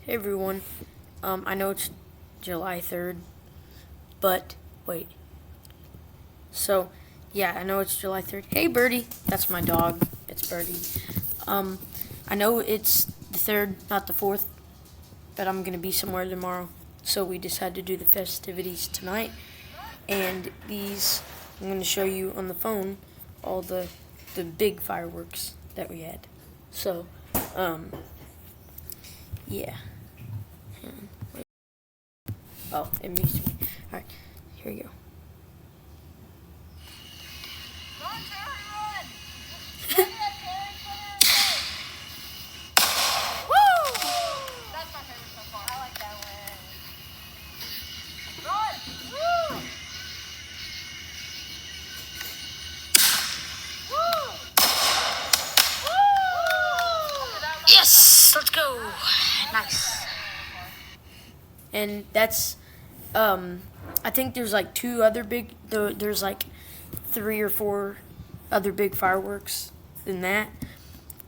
Hey everyone, I know it's July 3rd, but wait. So, yeah, I know it's July 3rd. Hey Birdie, that's my dog. It's Birdie. I know it's the 3rd, not the 4th, but I'm gonna be somewhere tomorrow. So we decided to do the festivities tonight, and these I'm gonna show you on the phone all the big fireworks that we had. So, yeah. Oh, it mutes me. Alright, here we go. Run, Terry, run! Run, Terry, Woo! That's my favorite so far. I like that one. Run! Woo! Woo! Woo! Yes! Let's go! Nice. And that's, I think there's like there's like 3 or 4 other big fireworks than that.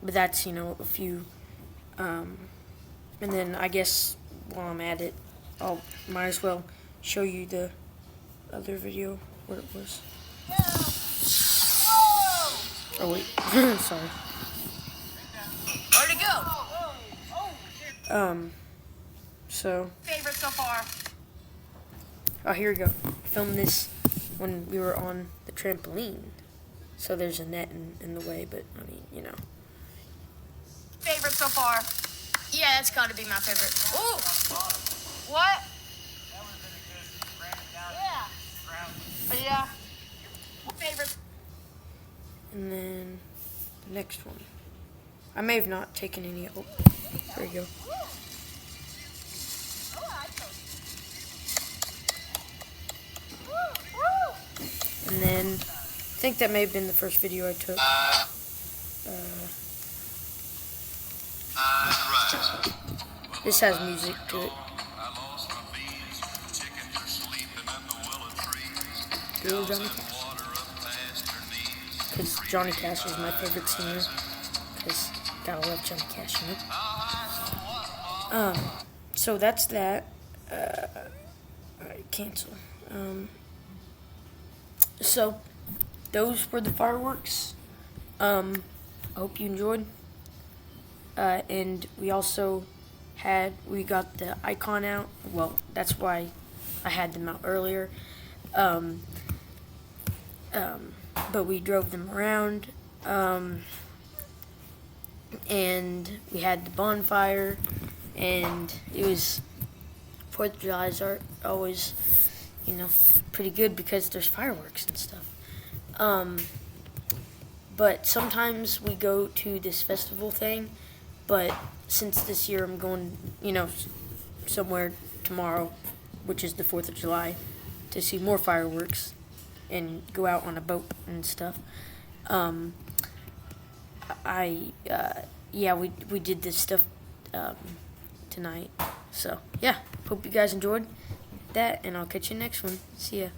But that's, a few. And then I guess while I'm at it, might as well show you the other video, what it was. Oh wait, sorry. Where'd it go? So. Favorite so far. Oh, here we go. Filmed this when we were on the trampoline. So there's a net in the way, but I mean, Favorite so far. Yeah, that's got to be my favorite. Ooh! What? Yeah. Yeah. Favorite. And then the next one. I may have not taken any. Oh, there you go. And then I think that may have been the first video I took. This has music to it. Little Johnny Cash. Because Johnny Cash is my favorite singer. Because gotta love Johnny Cash, So that's that. Alright, cancel. So those were the fireworks. I hope you enjoyed. And we also we got the icon out. Well, that's why I had them out earlier. But we drove them around. And we had the bonfire. And it was 4th of July's are always, pretty good because there's fireworks and stuff. But sometimes we go to this festival thing, but since this year I'm going, somewhere tomorrow, which is the 4th of July, to see more fireworks and go out on a boat and stuff. We did this stuff tonight. So, yeah, hope you guys enjoyed that, and I'll catch you next one. See ya.